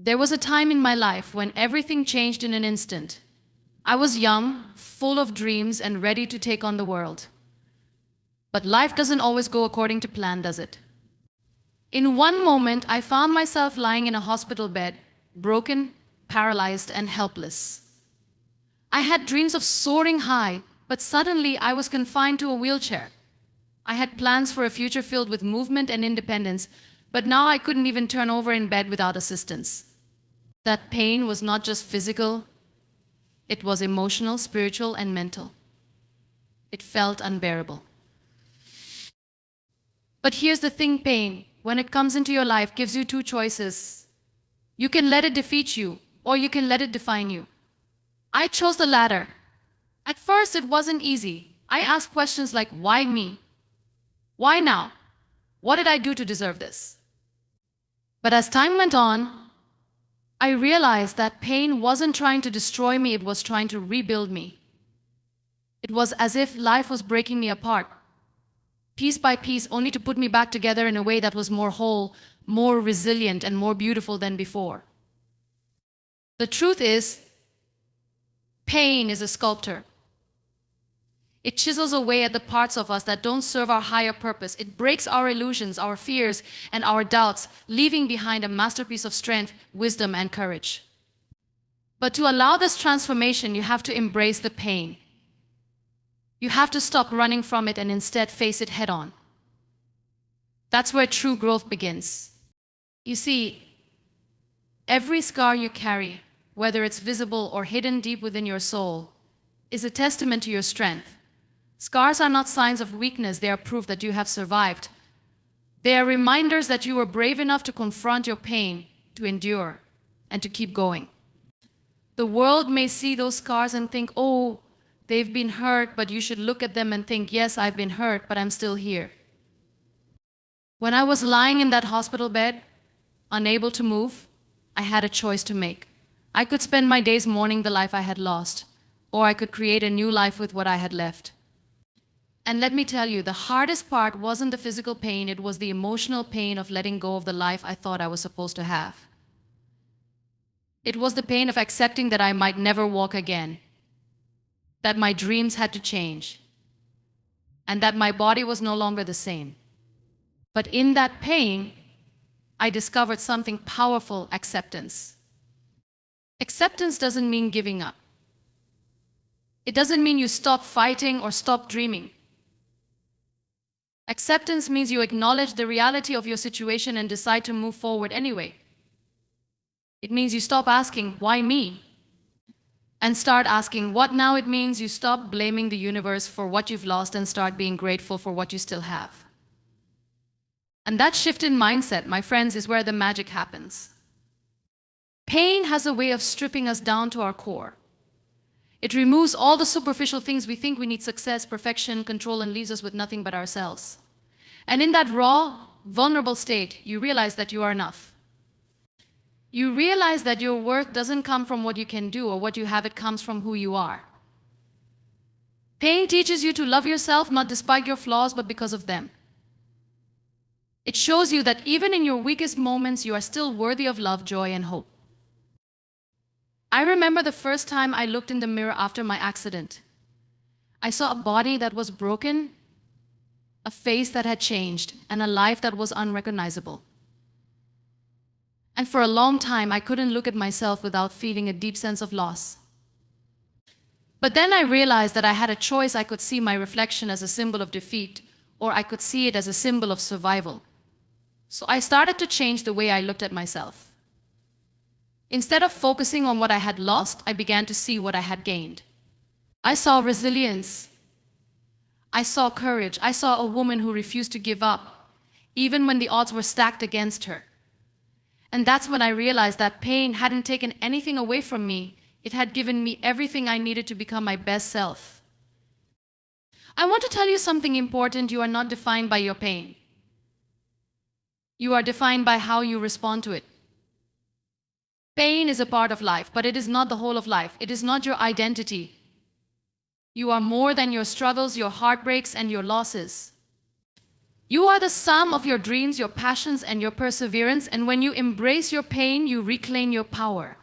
There was a time in my life when everything changed in an instant. I was young, full of dreams, and ready to take on the world. But life doesn't always go according to plan, does it? In one moment, I found myself lying in a hospital bed, broken, paralyzed, and helpless. I had dreams of soaring high, but suddenly I was confined to a wheelchair. I had plans for a future filled with movement and independence, but now I couldn't even turn over in bed without assistance. That pain was not just physical, it was emotional, spiritual, and mental. It felt unbearable. But here's the thing, pain, when it comes into your life, gives you two choices. You can let it defeat you, or you can let it define you. I chose the latter. At first, it wasn't easy. I asked questions like, why me? Why now? What did I do to deserve this? But as time went on, I realized that pain wasn't trying to destroy me, it was trying to rebuild me. It was as if life was breaking me apart, piece by piece, only to put me back together in a way that was more whole, more resilient, and more beautiful than before. The truth is, pain is a sculptor. It chisels away at the parts of us that don't serve our higher purpose. It breaks our illusions, our fears, and our doubts, leaving behind a masterpiece of strength, wisdom, and courage. But to allow this transformation, you have to embrace the pain. You have to stop running from it and instead face it head on. That's where true growth begins. You see, every scar you carry, whether it's visible or hidden deep within your soul, is a testament to your strength. Scars are not signs of weakness, they are proof that you have survived. They are reminders that you were brave enough to confront your pain, to endure, and to keep going. The world may see those scars and think, oh, they've been hurt, but you should look at them and think, yes, I've been hurt, but I'm still here. When I was lying in that hospital bed, unable to move, I had a choice to make. I could spend my days mourning the life I had lost, or I could create a new life with what I had left. And let me tell you, the hardest part wasn't the physical pain, it was the emotional pain of letting go of the life I thought I was supposed to have. It was the pain of accepting that I might never walk again, that my dreams had to change, and that my body was no longer the same. But in that pain, I discovered something powerful: acceptance. Acceptance doesn't mean giving up. It doesn't mean you stop fighting or stop dreaming. Acceptance means you acknowledge the reality of your situation and decide to move forward anyway. It means you stop asking, why me? And start asking, what now? It means you stop blaming the universe for what you've lost and start being grateful for what you still have. And that shift in mindset, my friends, is where the magic happens. Pain has a way of stripping us down to our core. It removes all the superficial things we think we need: success, perfection, control, and leaves us with nothing but ourselves. And in that raw, vulnerable state, you realize that you are enough. You realize that your worth doesn't come from what you can do or what you have, it comes from who you are. Pain teaches you to love yourself, not despite your flaws, but because of them. It shows you that even in your weakest moments, you are still worthy of love, joy, and hope. I remember the first time I looked in the mirror after my accident. I saw a body that was broken, a face that had changed, and a life that was unrecognizable. And for a long time, I couldn't look at myself without feeling a deep sense of loss. But then I realized that I had a choice. I could see my reflection as a symbol of defeat, or I could see it as a symbol of survival. So I started to change the way I looked at myself. Instead of focusing on what I had lost, I began to see what I had gained. I saw resilience. I saw courage. I saw a woman who refused to give up, even when the odds were stacked against her. And that's when I realized that pain hadn't taken anything away from me. It had given me everything I needed to become my best self. I want to tell you something important. You are not defined by your pain. You are defined by how you respond to it. Pain is a part of life, but it is not the whole of life. It is not your identity. You are more than your struggles, your heartbreaks, and your losses. You are the sum of your dreams, your passions, and your perseverance, and when you embrace your pain, you reclaim your power.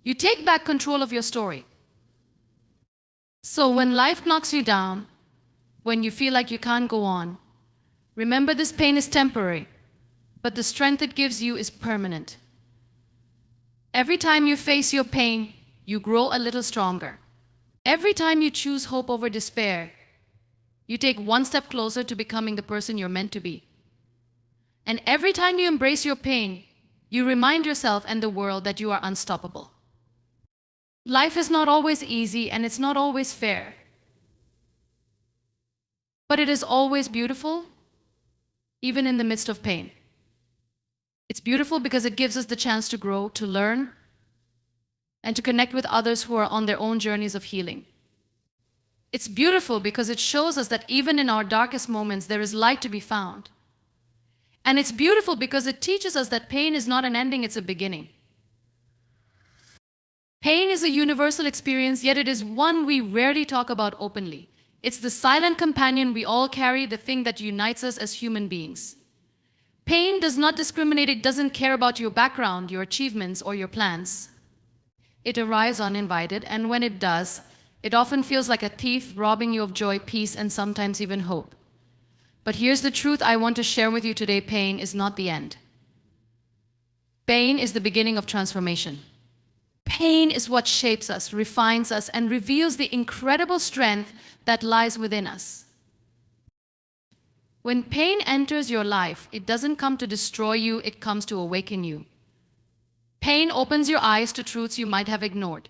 You take back control of your story. So when life knocks you down, when you feel like you can't go on, remember this pain is temporary, but the strength it gives you is permanent. Every time you face your pain, you grow a little stronger. Every time you choose hope over despair, you take one step closer to becoming the person you're meant to be. And every time you embrace your pain, you remind yourself and the world that you are unstoppable. Life is not always easy and it's not always fair. But it is always beautiful, even in the midst of pain. It's beautiful because it gives us the chance to grow, to learn, and to connect with others who are on their own journeys of healing. It's beautiful because it shows us that even in our darkest moments, there is light to be found. And it's beautiful because it teaches us that pain is not an ending, it's a beginning. Pain is a universal experience, yet it is one we rarely talk about openly. It's the silent companion we all carry, the thing that unites us as human beings. Pain does not discriminate, it doesn't care about your background, your achievements, or your plans. It arrives uninvited, and when it does, it often feels like a thief robbing you of joy, peace, and sometimes even hope. But here's the truth I want to share with you today: pain is not the end. Pain is the beginning of transformation. Pain is what shapes us, refines us, and reveals the incredible strength that lies within us. When pain enters your life, it doesn't come to destroy you, it comes to awaken you. Pain opens your eyes to truths you might have ignored.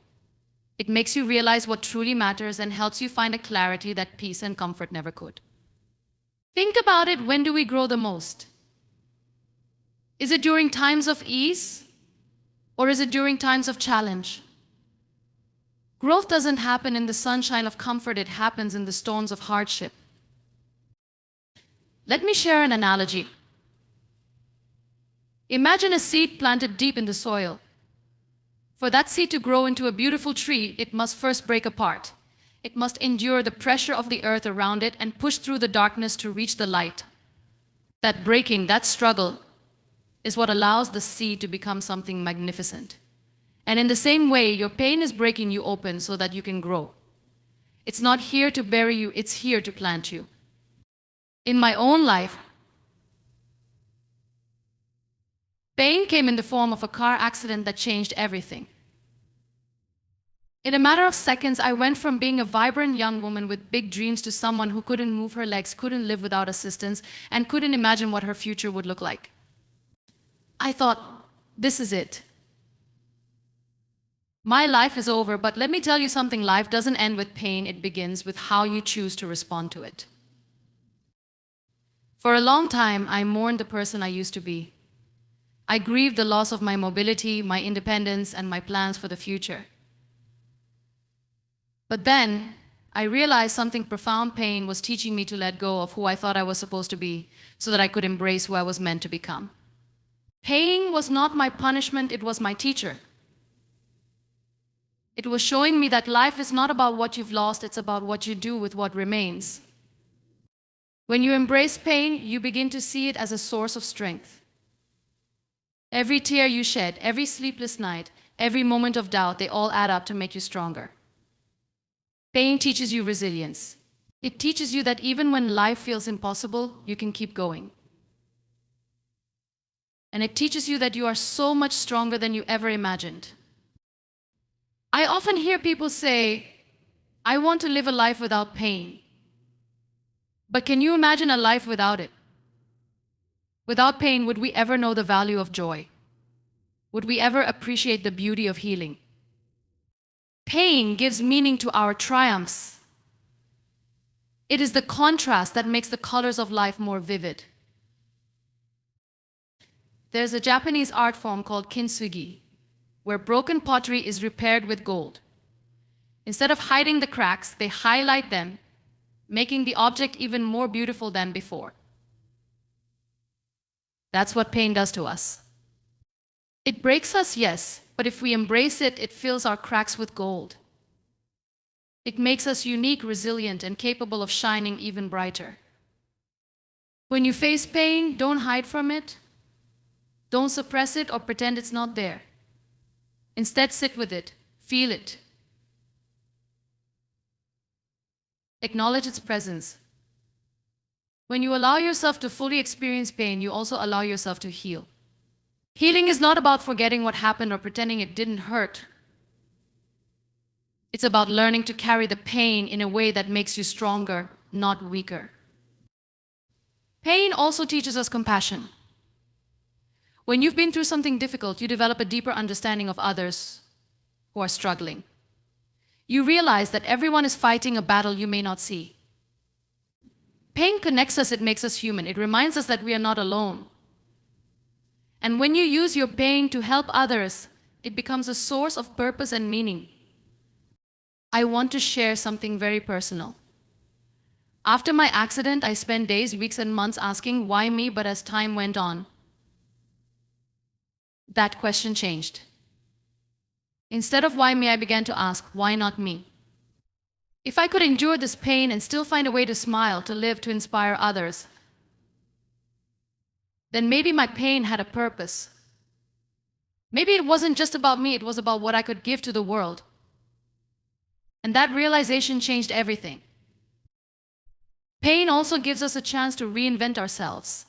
It makes you realize what truly matters and helps you find a clarity that peace and comfort never could. Think about it: when do we grow the most? Is it during times of ease? Or is it during times of challenge? Growth doesn't happen in the sunshine of comfort, it happens in the storms of hardship. Let me share an analogy. Imagine a seed planted deep in the soil. For that seed to grow into a beautiful tree, it must first break apart. It must endure the pressure of the earth around it and push through the darkness to reach the light. That breaking, that struggle, is what allows the seed to become something magnificent. And in the same way, your pain is breaking you open so that you can grow. It's not here to bury you, it's here to plant you. In my own life, pain came in the form of a car accident that changed everything. In a matter of seconds, I went from being a vibrant young woman with big dreams to someone who couldn't move her legs, couldn't live without assistance, and couldn't imagine what her future would look like. I thought, this is it. My life is over, but let me tell you something: life doesn't end with pain, it begins with how you choose to respond to it. For a long time, I mourned the person I used to be. I grieved the loss of my mobility, my independence, and my plans for the future. But then, I realized something profound: pain was teaching me to let go of who I thought I was supposed to be, so that I could embrace who I was meant to become. Pain was not my punishment, it was my teacher. It was showing me that life is not about what you've lost, it's about what you do with what remains. When you embrace pain, you begin to see it as a source of strength. Every tear you shed, every sleepless night, every moment of doubt, they all add up to make you stronger. Pain teaches you resilience. It teaches you that even when life feels impossible, you can keep going. And it teaches you that you are so much stronger than you ever imagined. I often hear people say, I want to live a life without pain. But can you imagine a life without it? Without pain, would we ever know the value of joy? Would we ever appreciate the beauty of healing? Pain gives meaning to our triumphs. It is the contrast that makes the colors of life more vivid. There's a Japanese art form called kintsugi, where broken pottery is repaired with gold. Instead of hiding the cracks, they highlight them, making the object even more beautiful than before. That's what pain does to us. It breaks us, yes, but if we embrace it, it fills our cracks with gold. It makes us unique, resilient, and capable of shining even brighter. When you face pain, don't hide from it. Don't suppress it or pretend it's not there. Instead, sit with it, feel it, acknowledge its presence. When you allow yourself to fully experience pain, you also allow yourself to heal. Healing is not about forgetting what happened or pretending it didn't hurt. It's about learning to carry the pain in a way that makes you stronger, not weaker. Pain also teaches us compassion. When you've been through something difficult, you develop a deeper understanding of others who are struggling. You realize that everyone is fighting a battle you may not see. Pain connects us, it makes us human. It reminds us that we are not alone. And when you use your pain to help others, it becomes a source of purpose and meaning. I want to share something very personal. After my accident, I spent days, weeks, and months asking, why me? But as time went on, that question changed. Instead of why me, I began to ask, why not me? If I could endure this pain and still find a way to smile, to live, to inspire others, then maybe my pain had a purpose. Maybe it wasn't just about me, it was about what I could give to the world. And that realization changed everything. Pain also gives us a chance to reinvent ourselves.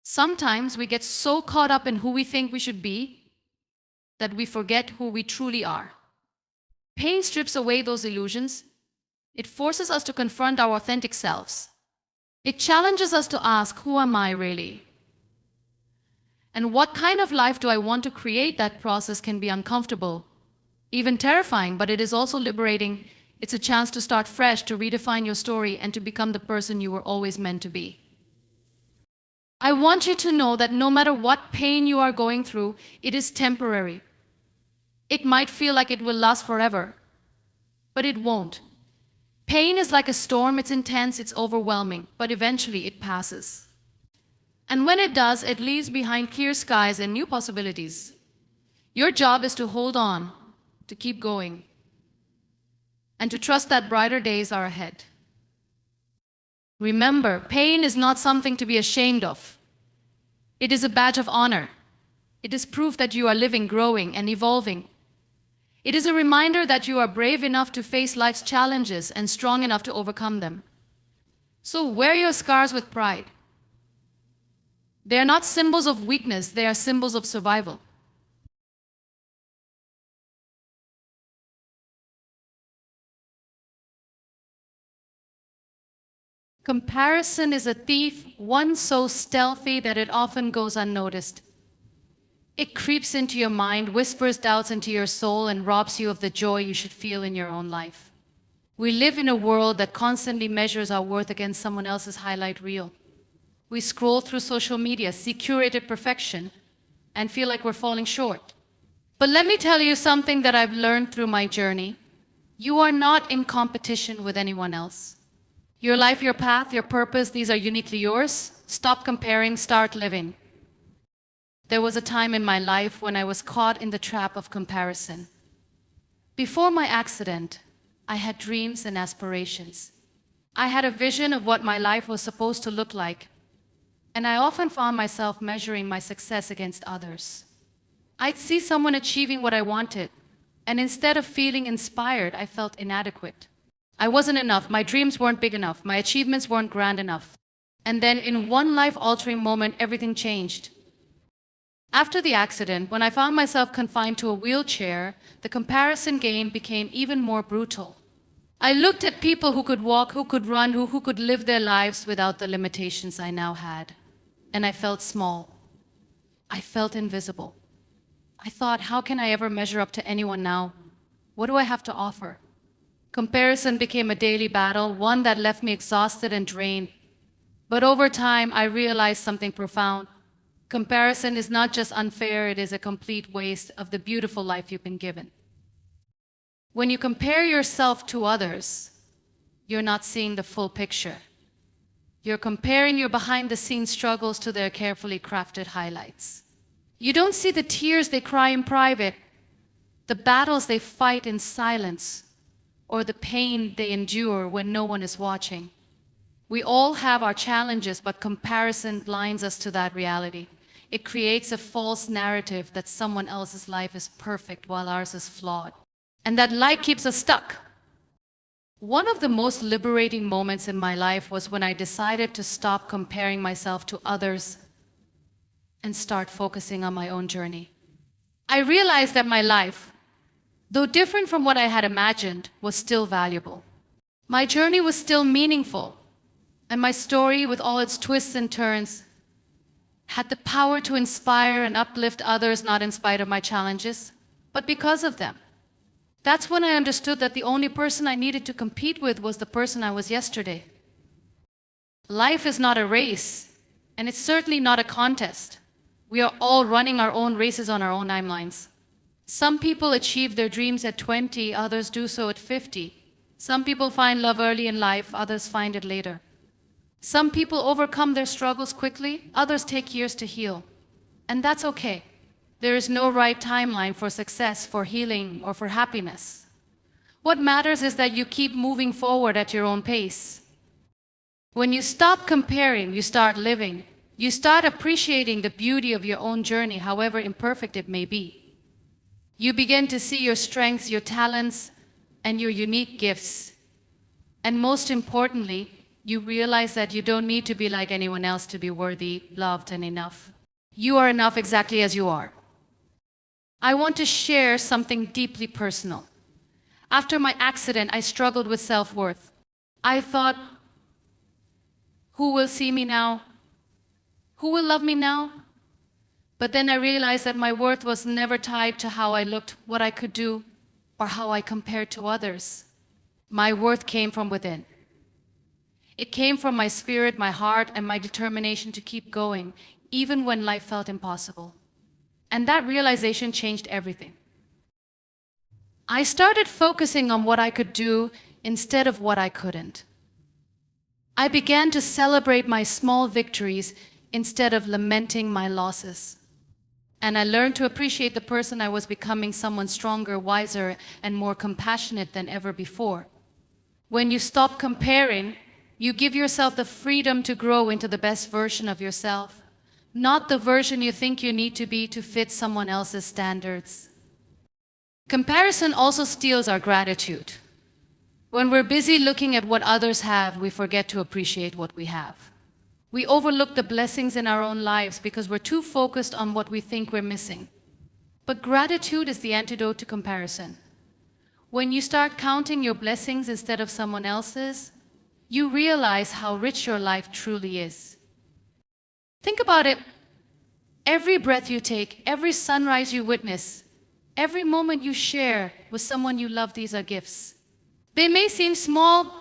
Sometimes we get so caught up in who we think we should be that we forget who we truly are. Pain strips away those illusions. It forces us to confront our authentic selves. It challenges us to ask, who am I really? And what kind of life do I want to create? That process can be uncomfortable, even terrifying, but it is also liberating. It's a chance to start fresh, to redefine your story, and to become the person you were always meant to be. I want you to know that no matter what pain you are going through, it is temporary. It might feel like it will last forever, but it won't. Pain is like a storm. It's intense, it's overwhelming, but eventually it passes. And when it does, it leaves behind clear skies and new possibilities. Your job is to hold on, to keep going, and to trust that brighter days are ahead. Remember, pain is not something to be ashamed of. It is a badge of honor. It is proof that you are living, growing, and evolving. It is a reminder that you are brave enough to face life's challenges and strong enough to overcome them. So wear your scars with pride. They are not symbols of weakness, they are symbols of survival. Comparison is a thief, one so stealthy that it often goes unnoticed. It creeps into your mind, whispers doubts into your soul, and robs you of the joy you should feel in your own life. We live in a world that constantly measures our worth against someone else's highlight reel. We scroll through social media, see curated perfection, and feel like we're falling short. But let me tell you something that I've learned through my journey. You are not in competition with anyone else. Your life, your path, your purpose, these are uniquely yours. Stop comparing, start living. There was a time in my life when I was caught in the trap of comparison. Before my accident, I had dreams and aspirations. I had a vision of what my life was supposed to look like, and I often found myself measuring my success against others. I'd see someone achieving what I wanted, and instead of feeling inspired, I felt inadequate. I wasn't enough, my dreams weren't big enough, my achievements weren't grand enough. And then in one life-altering moment, everything changed. After the accident, when I found myself confined to a wheelchair, the comparison game became even more brutal. I looked at people who could walk, who could run, who could live their lives without the limitations I now had. And I felt small. I felt invisible. I thought, how can I ever measure up to anyone now? What do I have to offer? Comparison became a daily battle, one that left me exhausted and drained. But over time, I realized something profound. Comparison is not just unfair, it is a complete waste of the beautiful life you've been given. When you compare yourself to others, you're not seeing the full picture. You're comparing your behind-the-scenes struggles to their carefully crafted highlights. You don't see the tears they cry in private, the battles they fight in silence, or the pain they endure when no one is watching. We all have our challenges, but comparison blinds us to that reality. It creates a false narrative that someone else's life is perfect while ours is flawed. And that lie keeps us stuck. One of the most liberating moments in my life was when I decided to stop comparing myself to others and start focusing on my own journey. I realized that my life, though different from what I had imagined, was still valuable. My journey was still meaningful, and my story, with all its twists and turns, had the power to inspire and uplift others, not in spite of my challenges, but because of them. That's when I understood that the only person I needed to compete with was the person I was yesterday. Life is not a race, and it's certainly not a contest. We are all running our own races on our own timelines. Some people achieve their dreams at 20, others do so at 50. Some people find love early in life, others find it later. Some people overcome their struggles quickly, others take years to heal. And that's okay. There is no right timeline for success, for healing, or for happiness. What matters is that you keep moving forward at your own pace. When you stop comparing, you start living. You start appreciating the beauty of your own journey, however imperfect it may be. You begin to see your strengths, your talents, and your unique gifts. And most importantly, you realize that you don't need to be like anyone else to be worthy, loved, and enough. You are enough exactly as you are. I want to share something deeply personal. After my accident, I struggled with self-worth. I thought, who will see me now? Who will love me now? But then I realized that my worth was never tied to how I looked, what I could do, or how I compared to others. My worth came from within. It came from my spirit, my heart, and my determination to keep going, even when life felt impossible. And that realization changed everything. I started focusing on what I could do instead of what I couldn't. I began to celebrate my small victories instead of lamenting my losses. And I learned to appreciate the person I was becoming, someone stronger, wiser, and more compassionate than ever before. When you stop comparing, you give yourself the freedom to grow into the best version of yourself, not the version you think you need to be to fit someone else's standards. Comparison also steals our gratitude. When we're busy looking at what others have, we forget to appreciate what we have. We overlook the blessings in our own lives because we're too focused on what we think we're missing. But gratitude is the antidote to comparison. When you start counting your blessings instead of someone else's, you realize how rich your life truly is. Think about it. Every breath you take, every sunrise you witness, every moment you share with someone you love, these are gifts. They may seem small,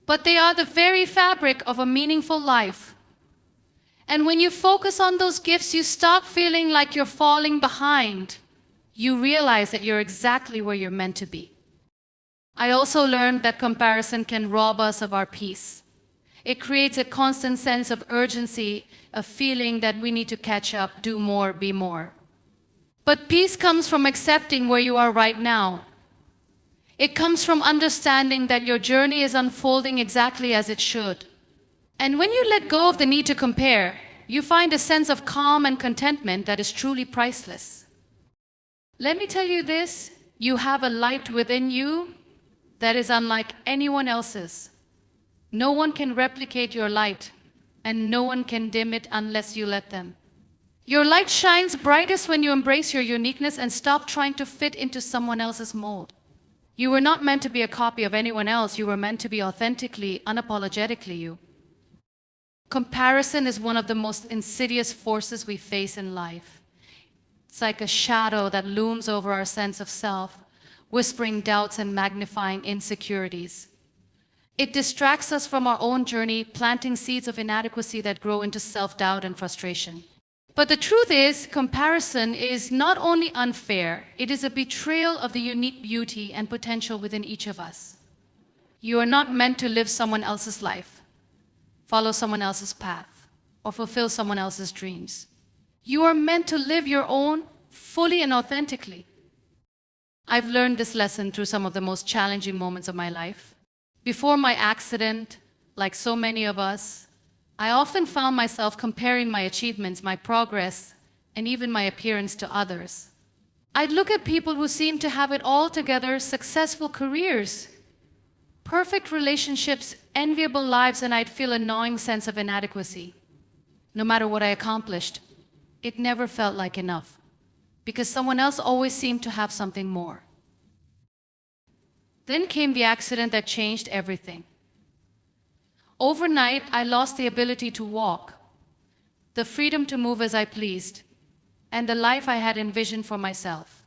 but they are the very fabric of a meaningful life. And when you focus on those gifts, you stop feeling like you're falling behind. You realize that you're exactly where you're meant to be. I also learned that comparison can rob us of our peace. It creates a constant sense of urgency, a feeling that we need to catch up, do more, be more. But peace comes from accepting where you are right now. It comes from understanding that your journey is unfolding exactly as it should. And when you let go of the need to compare, you find a sense of calm and contentment that is truly priceless. Let me tell you this, you have a light within you that is unlike anyone else's. No one can replicate your light, and no one can dim it unless you let them. Your light shines brightest when you embrace your uniqueness and stop trying to fit into someone else's mold. You were not meant to be a copy of anyone else. You were meant to be authentically, unapologetically you. Comparison is one of the most insidious forces we face in life. It's like a shadow that looms over our sense of self, whispering doubts and magnifying insecurities. It distracts us from our own journey, planting seeds of inadequacy that grow into self-doubt and frustration. But the truth is, comparison is not only unfair, it is a betrayal of the unique beauty and potential within each of us. You are not meant to live someone else's life, follow someone else's path, or fulfill someone else's dreams. You are meant to live your own fully and authentically. I've learned this lesson through some of the most challenging moments of my life. Before my accident, like so many of us, I often found myself comparing my achievements, my progress, and even my appearance to others. I'd look at people who seemed to have it all together, successful careers, perfect relationships, enviable lives, and I'd feel a gnawing sense of inadequacy. No matter what I accomplished, it never felt like enough, because someone else always seemed to have something more. Then came the accident that changed everything. Overnight, I lost the ability to walk, the freedom to move as I pleased, and the life I had envisioned for myself.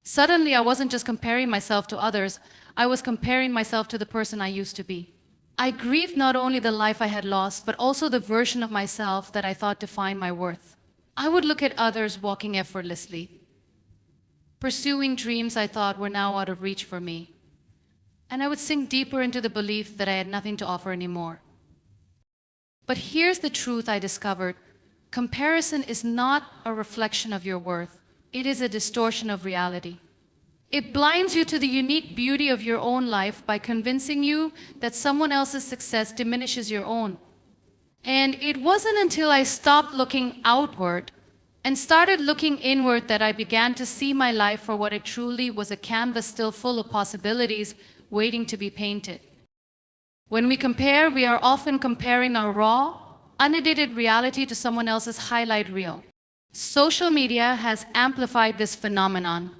Suddenly, I wasn't just comparing myself to others, I was comparing myself to the person I used to be. I grieved not only the life I had lost, but also the version of myself that I thought defined my worth. I would look at others walking effortlessly, pursuing dreams I thought were now out of reach for me, and I would sink deeper into the belief that I had nothing to offer anymore. But here's the truth I discovered. Comparison is not a reflection of your worth. It is a distortion of reality. It blinds you to the unique beauty of your own life by convincing you that someone else's success diminishes your own. And it wasn't until I stopped looking outward and started looking inward that I began to see my life for what it truly was, a canvas still full of possibilities waiting to be painted. When we compare, we are often comparing our raw, unedited reality to someone else's highlight reel. Social media has amplified this phenomenon.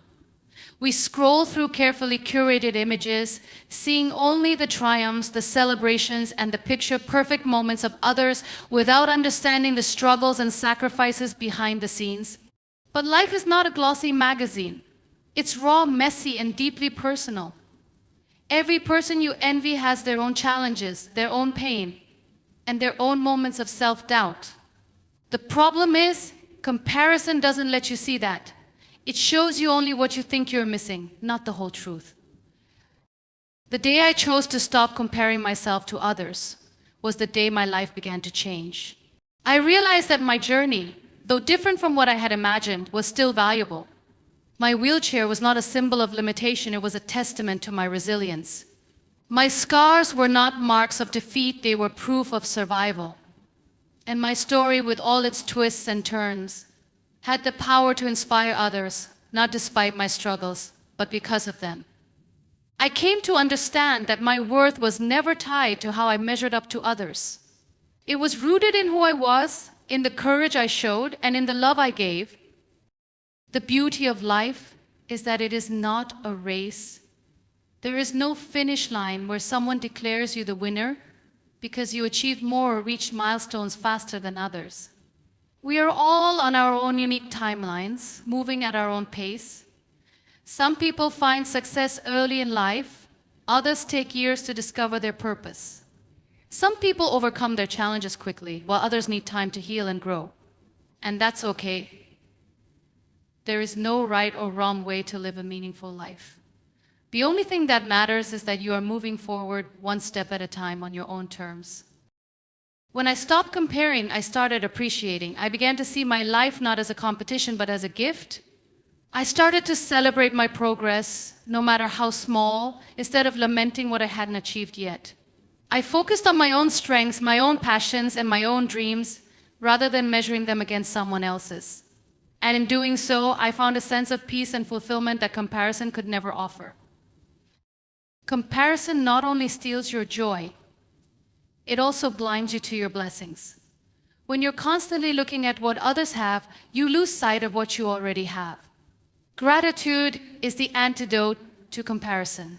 We scroll through carefully curated images, seeing only the triumphs, the celebrations, and the picture-perfect moments of others without understanding the struggles and sacrifices behind the scenes. But life is not a glossy magazine. It's raw, messy, and deeply personal. Every person you envy has their own challenges, their own pain, and their own moments of self-doubt. The problem is, comparison doesn't let you see that. It shows you only what you think you're missing, not the whole truth. The day I chose to stop comparing myself to others was the day my life began to change. I realized that my journey, though different from what I had imagined, was still valuable. My wheelchair was not a symbol of limitation, it was a testament to my resilience. My scars were not marks of defeat, they were proof of survival. And my story, with all its twists and turns, had the power to inspire others, not despite my struggles, but because of them. I came to understand that my worth was never tied to how I measured up to others. It was rooted in who I was, in the courage I showed, and in the love I gave. The beauty of life is that it is not a race. There is no finish line where someone declares you the winner because you achieved more or reached milestones faster than others. We are all on our own unique timelines, moving at our own pace. Some people find success early in life, others take years to discover their purpose. Some people overcome their challenges quickly, while others need time to heal and grow. And that's okay. There is no right or wrong way to live a meaningful life. The only thing that matters is that you are moving forward one step at a time on your own terms. When I stopped comparing, I started appreciating. I began to see my life not as a competition, but as a gift. I started to celebrate my progress, no matter how small, instead of lamenting what I hadn't achieved yet. I focused on my own strengths, my own passions, and my own dreams, rather than measuring them against someone else's. And in doing so, I found a sense of peace and fulfillment that comparison could never offer. Comparison not only steals your joy, it also blinds you to your blessings. When you're constantly looking at what others have, you lose sight of what you already have. Gratitude is the antidote to comparison.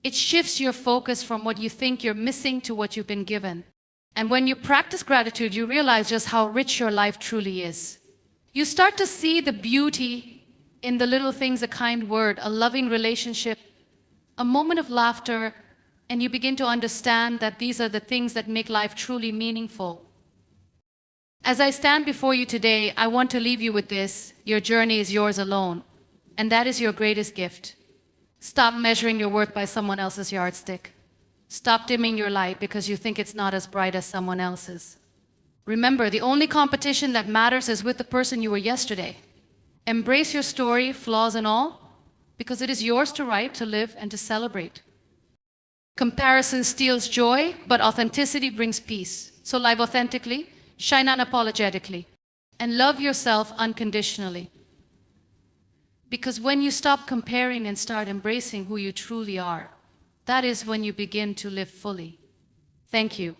It shifts your focus from what you think you're missing to what you've been given. And when you practice gratitude, you realize just how rich your life truly is. You start to see the beauty in the little things, a kind word, a loving relationship, a moment of laughter, and you begin to understand that these are the things that make life truly meaningful. As I stand before you today, I want to leave you with this: your journey is yours alone, and that is your greatest gift. Stop measuring your worth by someone else's yardstick. Stop dimming your light because you think it's not as bright as someone else's. Remember, the only competition that matters is with the person you were yesterday. Embrace your story, flaws and all, because it is yours to write, to live, and to celebrate. Comparison steals joy, but authenticity brings peace. So live authentically, shine unapologetically, and love yourself unconditionally. Because when you stop comparing and start embracing who you truly are, that is when you begin to live fully. Thank you.